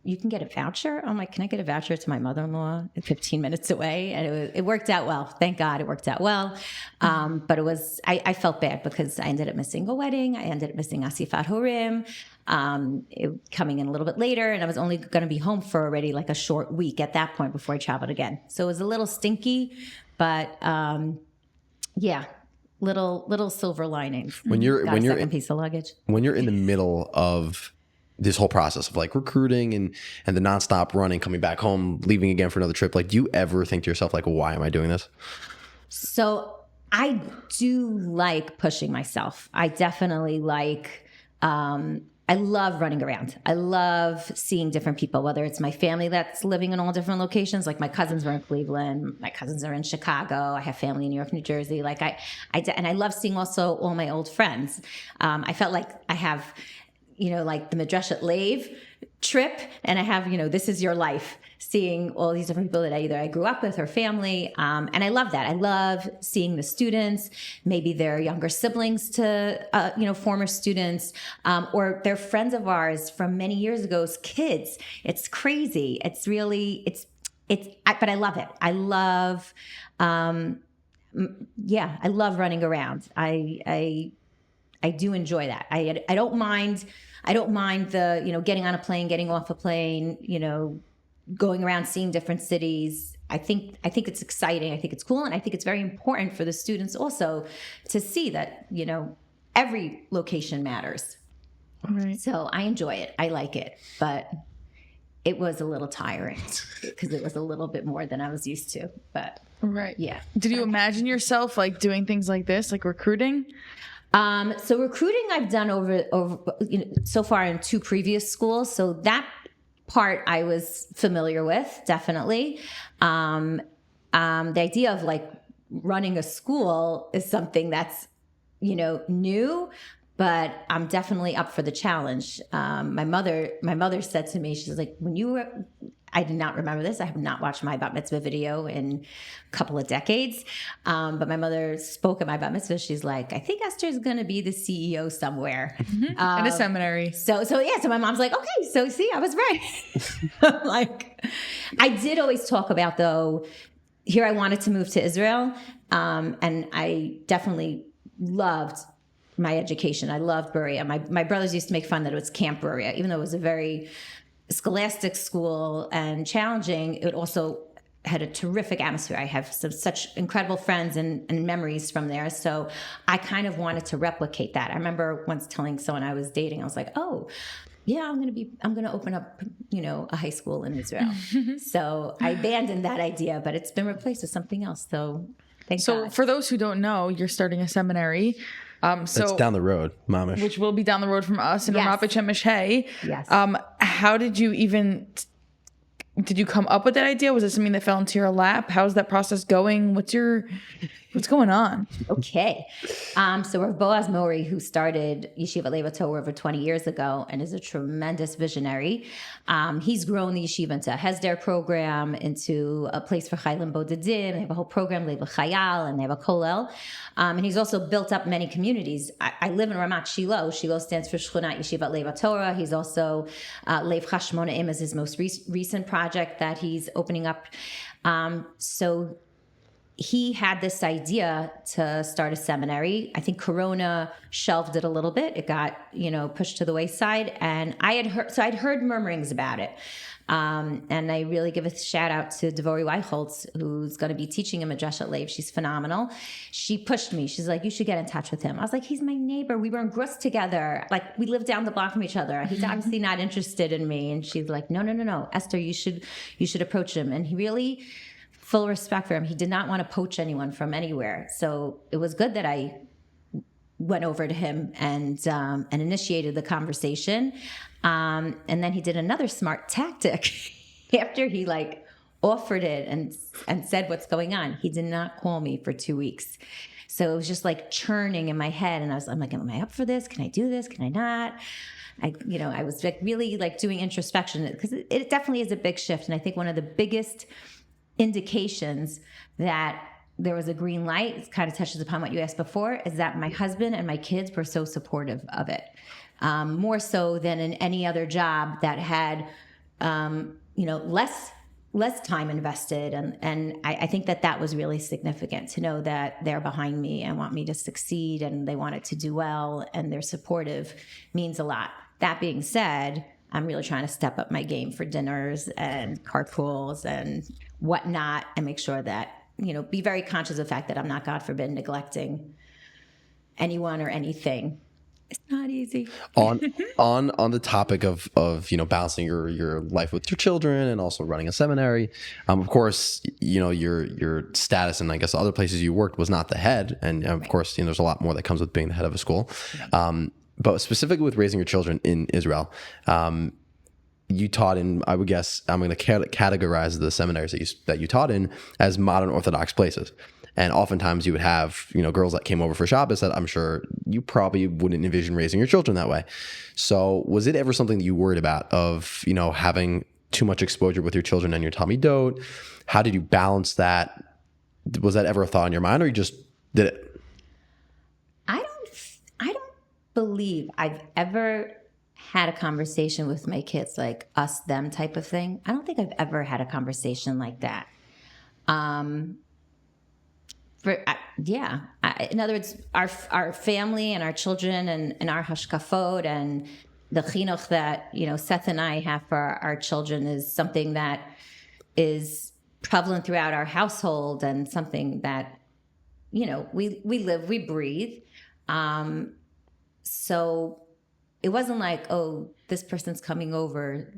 you can get a voucher? I'm like, can I get a voucher to my mother-in-law 15 minutes away? And it worked out well. Thank God it worked out well. But I felt bad because I ended up missing a wedding. I ended up missing Asifat Horim, coming in a little bit later. And I was only going to be home for already like a short week at that point before I traveled again. So it was a little stinky, but little silver linings. When you're second piece of luggage. When you're in the middle of this whole process of like recruiting and the nonstop running, coming back home, leaving again for another trip, like, do you ever think to yourself, like, why am I doing this? So I do like pushing myself. I definitely like, I love running around. I love seeing different people, whether it's my family that's living in all different locations. Like my cousins were in Cleveland, my cousins are in Chicago. I have family in New York, New Jersey. Like and I love seeing also all my old friends. I felt like I have, like the Midrashat Lev trip, and I have, This Is Your Life, seeing all these different people that I grew up with or family. And I love that. I love seeing the students, maybe their younger siblings to, former students, or they're friends of ours from many years ago's kids. It's crazy. It's really, but I love it. I love, I love running around. I do enjoy that. I don't mind the, getting on a plane, getting off a plane, going around, seeing different cities. I think it's exciting. I think it's cool. And I think it's very important for the students also to see that, every location matters. Right. So I enjoy it. I like it, but it was a little tiring because it was a little bit more than I was used to, but right. Yeah. Did you imagine yourself like doing things like this, like recruiting? So recruiting I've done over so far in 2 previous schools. So that part I was familiar with, definitely. The idea of like running a school is something that's new, but I'm definitely up for the challenge. My mother said to me, she's like, I did not remember this. I have not watched my bat mitzvah video in a couple of decades. But my mother spoke at my bat mitzvah. She's like, I think Esther's going to be the CEO somewhere. In a seminary. So my mom's like, okay, so see, I was right. Like, I did always talk about, though, here I wanted to move to Israel. And I definitely loved my education. I loved Berea. My brothers used to make fun that it was Camp Berea, even though it was a very scholastic school and challenging. It also had a terrific atmosphere. I have such incredible friends and memories from there. So I kind of wanted to replicate that. I remember once telling someone I was dating, I was like, oh, yeah, I'm going to open up, a high school in Israel. So I abandoned that idea, but it's been replaced with something else. So thank God. For those who don't know, you're starting a seminary. It's down the road, mamish. Which will be down the road from us in Ramat Beit Shemesh. Yes. How did you come up with that idea? Was it something that fell into your lap? How's that process going? What's going on? Okay. So Rav Boaz Mori, who started Yeshiva Lev Torah over 20 years ago and is a tremendous visionary. He's grown the yeshiva into a Hesder program, into a place for Chaylim Bodedim. They have a whole program, Lev Chayal, and they have a Kollel. And he's also built up many communities. I live in Ramat Shiloh. Shiloh stands for Shchunat Yeshiva Lev Torah. He's also Lev Chashmonaim is his most recent project that he's opening up. So he had this idea to start a seminary. I think Corona shelved it a little bit. It got, pushed to the wayside. And I'd heard murmurings about it. And I really give a shout out to Devori Weichholtz, who's going to be teaching him at Dreshet Lev. She's phenomenal. She pushed me. She's like, you should get in touch with him. I was like, he's my neighbor. We were in Grus together. Like, we lived down the block from each other. He's obviously not interested in me. And she's like, no, Esther, you should approach him. And he really, full respect for him, he did not want to poach anyone from anywhere. So it was good that I went over to him and initiated the conversation. And then he did another smart tactic after he offered it and said what's going on. He did not call me for 2 weeks. So it was just churning in my head. And I'm like, am I up for this? Can I do this? Can I not? I was really doing introspection, because it definitely is a big shift. And I think one of the biggest indications that there was a green light, it kind of touches upon what you asked before, is that my husband and my kids were so supportive of it. More so than in any other job that had, less time invested. And I think that was really significant to know that they're behind me and want me to succeed and they want it to do well and they're supportive means a lot. That being said, I'm really trying to step up my game for dinners and carpools and whatnot and make sure that, be very conscious of the fact that I'm not, God forbid, neglecting anyone or anything. It's not easy. On the topic of balancing your life with your children and also running a seminary, of course, your status and I guess other places you worked was not the head, and of course, there's a lot more that comes with being the head of a school. But specifically with raising your children in Israel, you taught in, I would guess, I'm going to categorize the seminaries that you taught in as modern Orthodox places. And oftentimes you would have, girls that came over for Shabbos that I'm sure you probably wouldn't envision raising your children that way. So was it ever something that you worried about of, having too much exposure with your children and your Talmidot? How did you balance that? Was that ever a thought in your mind, or you just did it? I don't believe I've ever had a conversation with my kids like us, them type of thing. I don't think I've ever had a conversation like that. In other words, our family and our children and our hashkafot and the chinuch that, Seth and I have for our children is something that is prevalent throughout our household and something that, we live, we breathe. So it wasn't like, oh, this person's coming over.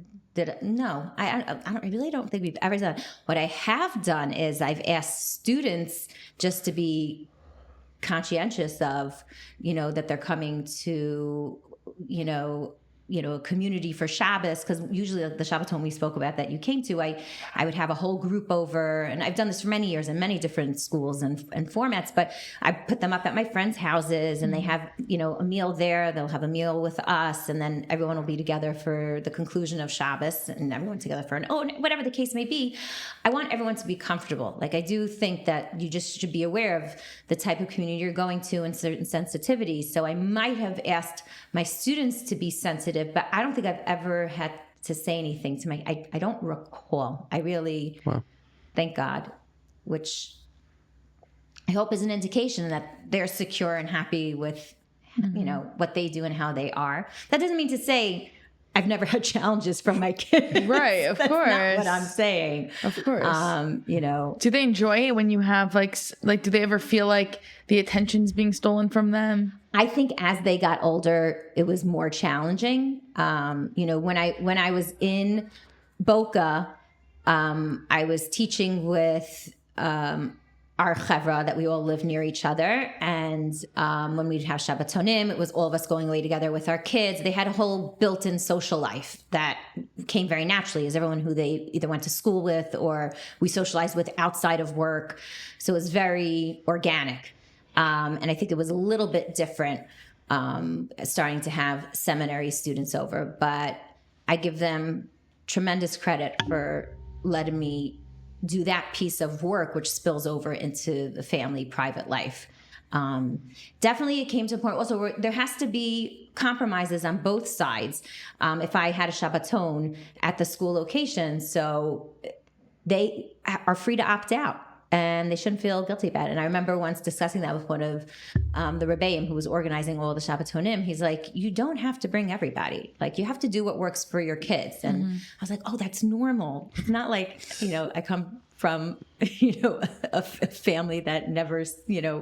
No, I really don't think we've ever done. What I have done is I've asked students just to be conscientious of, that they're coming to, a community for Shabbos, because usually the Shabbaton we spoke about that you came to, I would have a whole group over, and I've done this for many years in many different schools and formats, but I put them up at my friends' houses, and they have, a meal there, they'll have a meal with us, and then everyone will be together for the conclusion of Shabbos, and everyone together for whatever the case may be. I want everyone to be comfortable. Like, I do think that you just should be aware of the type of community you're going to and certain sensitivities. So I might have asked my students to be sensitive, but I don't think I've ever had to say anything to I don't recall. I really, thank God, which I hope is an indication that they're secure and happy with, what they do and how they are. That doesn't mean to say I've never had challenges from my kids. Right, of That's course. not what I'm saying. Of course. Do they enjoy it when you have like, do they ever feel like the attention's being stolen from them? I think as they got older, it was more challenging. When I was in Boca, I was teaching with our chevra that we all live near each other. And when we'd have Shabbatonim, it was all of us going away together with our kids. They had a whole built-in social life that came very naturally as everyone who they either went to school with or we socialized with outside of work. So it was very organic. And I think it was a little bit different starting to have seminary students over. But I give them tremendous credit for letting me do that piece of work, which spills over into the family private life. Definitely it came to a point also where there has to be compromises on both sides. If I had a Shabbaton at the school location, so they are free to opt out and they shouldn't feel guilty about it. And I remember once discussing that with one of the Rebbeim who was organizing all the Shabbatonim. He's like, you don't have to bring everybody. Like, you have to do what works for your kids. And I was like, oh, that's normal. It's not like, I come from, a family that never's,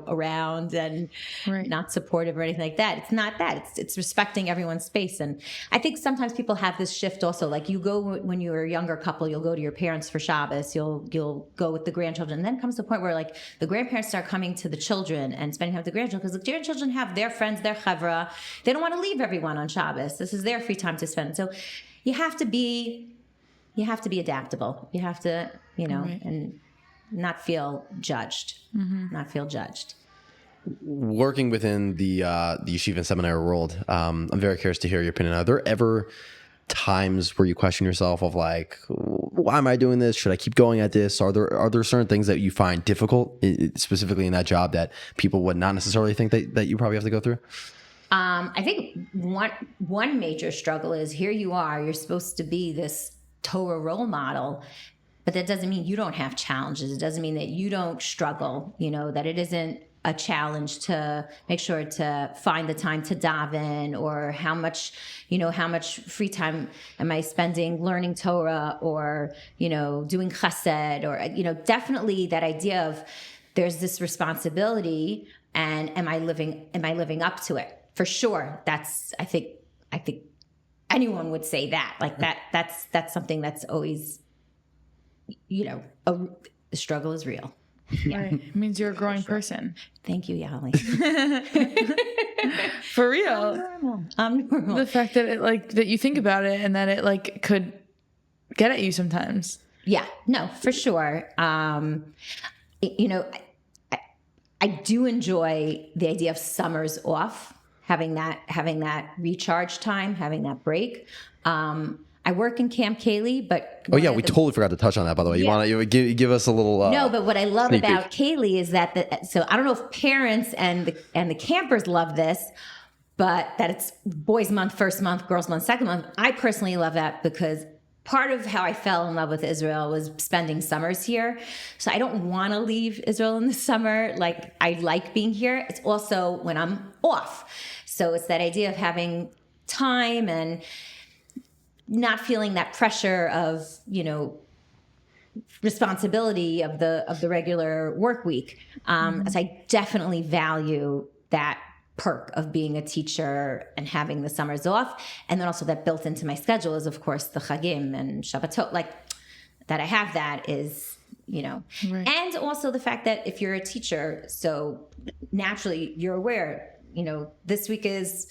around and not supportive or anything like that. It's not that. It's respecting everyone's space. And I think sometimes people have this shift also. Like, you go when you're a younger couple, you'll go to your parents for Shabbos. You'll go with the grandchildren. And then comes the point where like the grandparents start coming to the children and spending time with the grandchildren because the grandchildren have their friends, their chevra. They don't want to leave everyone on Shabbos. This is their free time to spend. So you have to be adaptable. You have to, and not feel judged. Not feel judged. Working within the yeshiva and seminary world, I'm very curious to hear your opinion. Are there ever times where you question yourself of like, why am I doing this? Should I keep going at this? Are there certain things that you find difficult, specifically in that job, that people would not necessarily think that you probably have to go through? I think one major struggle is here you are, you're supposed to be this Torah role model, but that doesn't mean you don't have challenges. It doesn't mean that you don't struggle, that it isn't a challenge to make sure to find the time to daven, or how much free time am I spending learning Torah or, doing chesed, or, definitely that idea of there's this responsibility and am I living up to it? For sure. I think anyone would say that, like that's something that's always, the struggle is real. Yeah. Right. It means you're a growing person. Thank you, Yali. For real. I'm normal. The fact that it that you think about it and that it could get at you sometimes. Yeah, no, for sure. I do enjoy the idea of summers off, having that recharge time, having that break. I work in Camp Kaylee, but we totally forgot to touch on that, by the way. You want to give us a little no, but what I love about Kaylee is that so I don't know if parents and the campers love this, but that it's boys month first month, girls month second month. I personally love that because part of how I fell in love with Israel was spending summers here. So I don't want to leave Israel in the summer. Like, I like being here. It's also when I'm off. So it's that idea of having time and not feeling that pressure of, responsibility of the regular work week. As I definitely value that perk of being a teacher and having the summers off. And then also that built into my schedule is, of course, the Chagim and Shabbatot, like that I have that is, and also the fact that if you're a teacher, so naturally you're aware this week is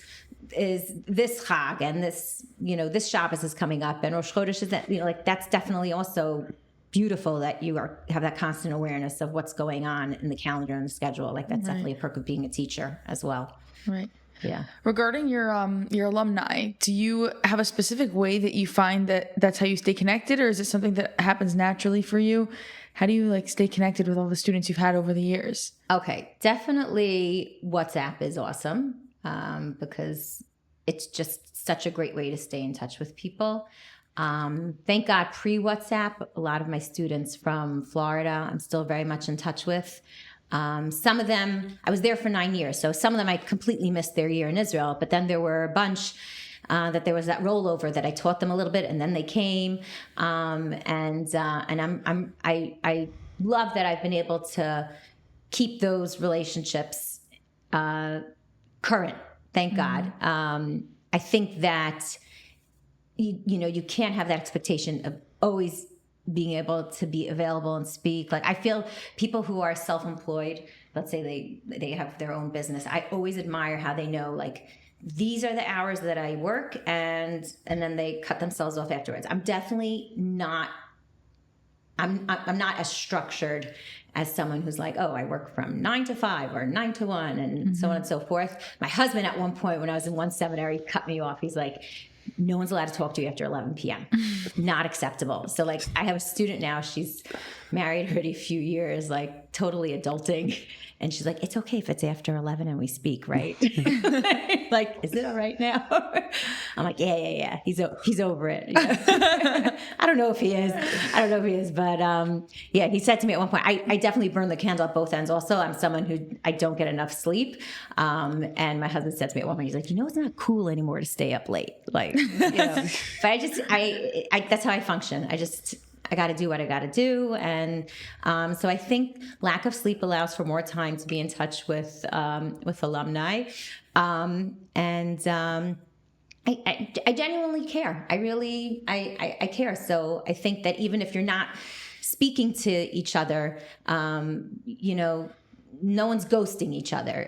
this Chag, and this, this Shabbos is coming up, and Rosh Chodesh is that, like, that's definitely also beautiful that you have that constant awareness of what's going on in the calendar and the schedule. Like, that's definitely a perk of being a teacher as well. Right. Yeah. Regarding your alumni, do you have a specific way that you find that that's how you stay connected, or is it something that happens naturally for you? How do you stay connected with all the students you've had over the years? Okay, definitely WhatsApp is awesome because it's just such a great way to stay in touch with people. Thank God, pre-WhatsApp, a lot of my students from Florida, I'm still very much in touch with. Some of them, I was there for 9 years, so some of them I completely missed their year in Israel, but then there were a bunch that there was that rollover that I taught them a little bit, and then they came, and I love that I've been able to keep those relationships current. Thank God. I think that you can't have that expectation of always being able to be available and speak. Like, I feel people who are self-employed, let's say they have their own business, I always admire how they know, like, these are the hours that I work, and then they cut themselves off afterwards. I'm definitely not, I'm not as structured as someone who's like, oh, I work from 9 to 5 or 9 to 1 and so on and so forth. My husband at one point when I was in one seminary cut me off. He's like, no one's allowed to talk to you after 11 p.m. Not acceptable. So, like, I have a student now, she's married already a few years, like totally adulting. And she's like, it's okay if it's after 11 and we speak, right? Like, is it all right now? I'm like, yeah. He's over it. I don't know if he is. But yeah, he said to me at one point, I definitely burn the candle at both ends. Also, I'm someone who I don't get enough sleep. And my husband said to me at one point, he's like, it's not cool anymore to stay up late. Like, but I that's how I function. I got to do what I got to do. And so I think lack of sleep allows for more time to be in touch with alumni. I genuinely care. I care. So I think that even if you're not speaking to each other, no one's ghosting each other.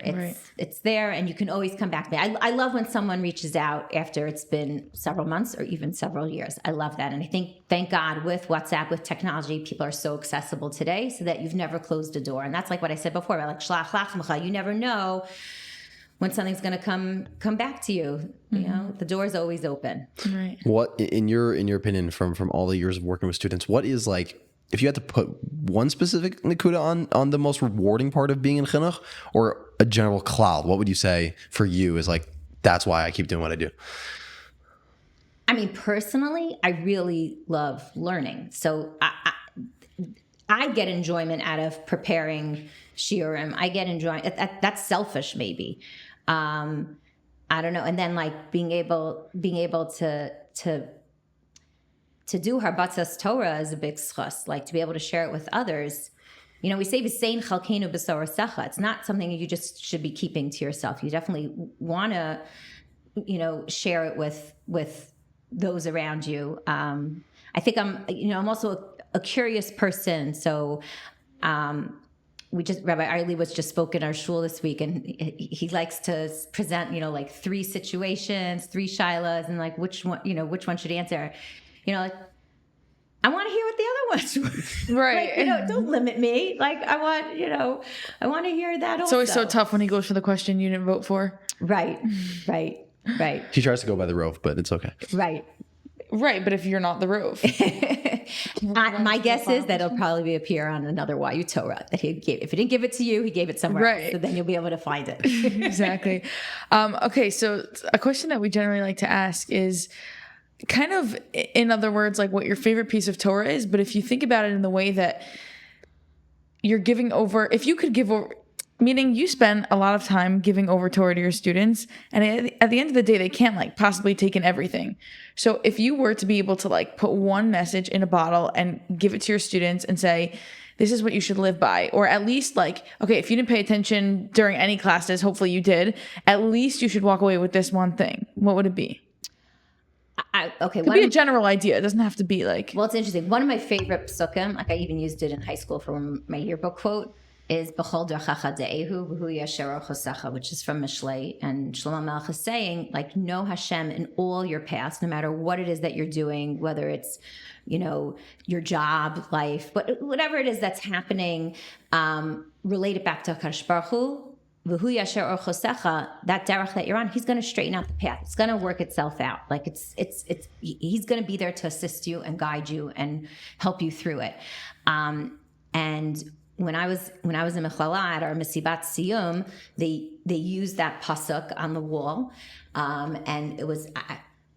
It's there, and you can always come back to me. I love when someone reaches out after it's been several months or even several years. I love that. And I think, thank God, with WhatsApp, with technology, people are so accessible today so that you've never closed a door. And that's like what I said before about like shlach lachmacha. You never know when something's going to come back to you. The door's always open. Right. What, in your opinion, from all the years of working with students, what is, like, if you had to put one specific nekuda on the most rewarding part of being in chinuch, or a general cloud, what would you say for you is like, that's why I keep doing what I do? I mean, personally, I really love learning. So I get enjoyment out of preparing shiurim. I get enjoyment. That's selfish, maybe. I don't know. And then, like, being able to do Harbatzas Torah is a big schus, like to be able to share it with others. We say v'sein chalkenu b'sor secha. It's not something you just should be keeping to yourself. You definitely want to, share it with those around you. I think I'm also a curious person. So, Rabbi Arlie was just spoke in our shul this week, and he likes to present, like 3 situations, 3 shilas, and like which one should answer. Like, I want to hear what the other ones were. Right. Like, don't limit me. Like, I want to hear that also. It's always so tough when he goes for the question you didn't vote for. Right. He tries to go by the rove, but it's okay. Right. But if you're not the rove. My guess is that it'll probably appear on another YU Torah that he gave. If he didn't give it to you, he gave it somewhere else. So then you'll be able to find it. Exactly. Okay, so a question that we generally like to ask is kind of, in other words, like what your favorite piece of Torah is, but if you think about it in the way that you're giving over, if you could give over, meaning you spend a lot of time giving over Torah to your students, and at the end of the day, they can't like possibly take in everything. So if you were to be able to like put one message in a bottle and give it to your students and say, this is what you should live by, or at least like, okay, if you didn't pay attention during any classes, hopefully you did, at least you should walk away with this one thing. What would it be? Okay, could be a general idea. It doesn't have to be like. Well, it's interesting. One of my favorite psukim, like I even used it in high school for my yearbook quote, is B'chol Derchacha De'ehu V'hu Yasher Orchosecha, which is from Mishlei. And Shlomo Melech is saying, like, know Hashem in all your paths, no matter what it is that you're doing, whether it's, your job, life, whatever it is that's happening, relate it back to HaKadosh Baruch Hu. V'hu Yasher Orchosecha, that derech that you're on, he's going to straighten out the path. It's going to work itself out. Like he's going to be there to assist you and guide you and help you through it. And when I was in Mechlala at our Mesibat Siyum, they used that pasuk on the wall, and it was.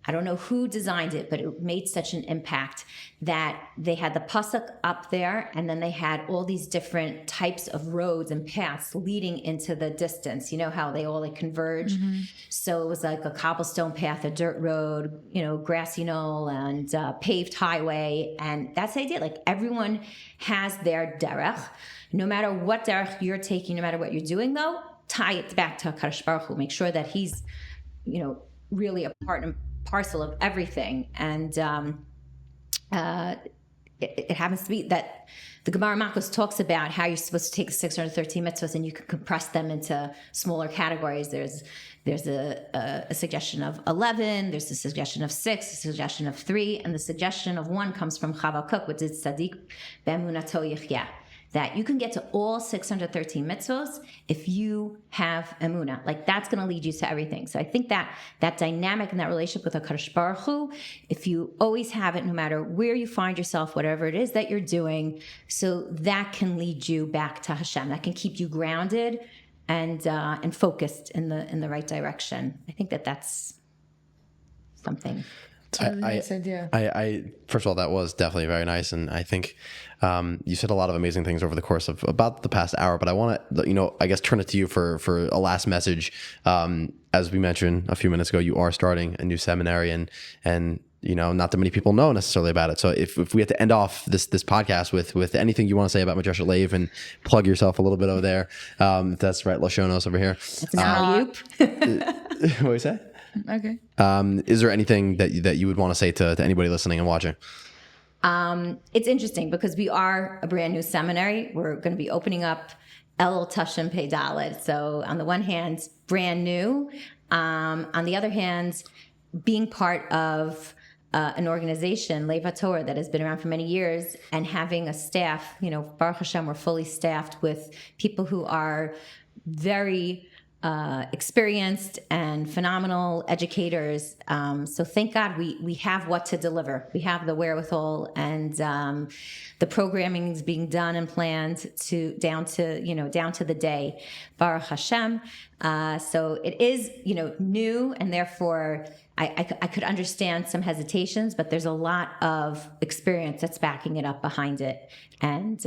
I don't know who designed it, but it made such an impact that they had the pasuk up there, and then they had all these different types of roads and paths leading into the distance. You know how they all converge? Mm-hmm. So it was like a cobblestone path, a dirt road, grassy knoll, and paved highway. And that's the idea. Like, everyone has their derech. No matter what derech you're taking, no matter what you're doing, though, tie it back to HaKadosh Baruch Hu. Make sure that he's, really a part and parcel of everything. And it happens to be that the Gemara Makos talks about how you're supposed to take the 613 mitzvahs and you can compress them into smaller categories. There's a suggestion of 11, there's a suggestion of 6, a suggestion of 3, and the suggestion of 1 comes from Chava Cook, which is Tzaddik Be'emunato Yichyah. That you can get to all 613 mitzvahs if you have emunah. Like, that's going to lead you to everything. So I think that dynamic and that relationship with HaKadosh Baruch Hu, if you always have it, no matter where you find yourself, whatever it is that you're doing, so that can lead you back to Hashem. That can keep you grounded and focused in the right direction. I think that's something. Nice idea. I first of all, that was definitely very nice, and I think you said a lot of amazing things over the course of about the past hour. But I want to, I guess, turn it to you for a last message. As we mentioned a few minutes ago, you are starting a new seminary, and not that many people know necessarily about it. So if we had to end off this podcast with anything you want to say about Midrashet Lev and plug yourself a little bit over there, if that's right, Lashonos over here. It's an alley-oop. What do you say? Okay. Is there anything that you would want to say to anybody listening and watching? It's interesting because we are a brand new seminary. We're going to be opening up El Tashem Pei Dalet. So on the one hand, brand new. On the other hand, being part of an organization, Lev HaTorah, that has been around for many years, and having a staff, Baruch Hashem, we're fully staffed with people who are very experienced and phenomenal educators. So thank God we have what to deliver. We have the wherewithal, and the programming is being done and planned down to the day. Baruch Hashem. So it is, new, and therefore I could understand some hesitations, but there's a lot of experience that's backing it up behind it. And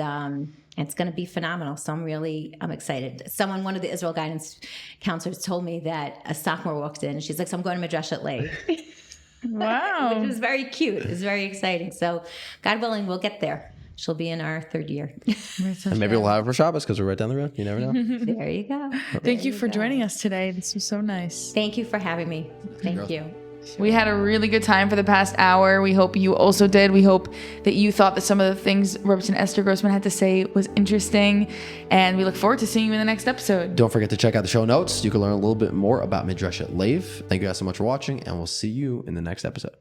it's going to be phenomenal. So I'm excited. One of the Israel guidance counselors told me that a sophomore walked in and she's like, so I'm going to Midrashet Lev. Wow. Which was very cute. It was very exciting. So God willing, we'll get there. She'll be in our 3rd year. And maybe we'll have her for Shabbos because we're right down the road. You never know. There you go. Thank you for joining us today. This was so nice. Thank you for having me. Thank you. We had a really good time for the past hour. We hope you also did. We hope that you thought that some of the things Representative Esther Grossman had to say was interesting. And we look forward to seeing you in the next episode. Don't forget to check out the show notes. You can learn a little bit more about Midrashet Lev. Thank you guys so much for watching, and we'll see you in the next episode.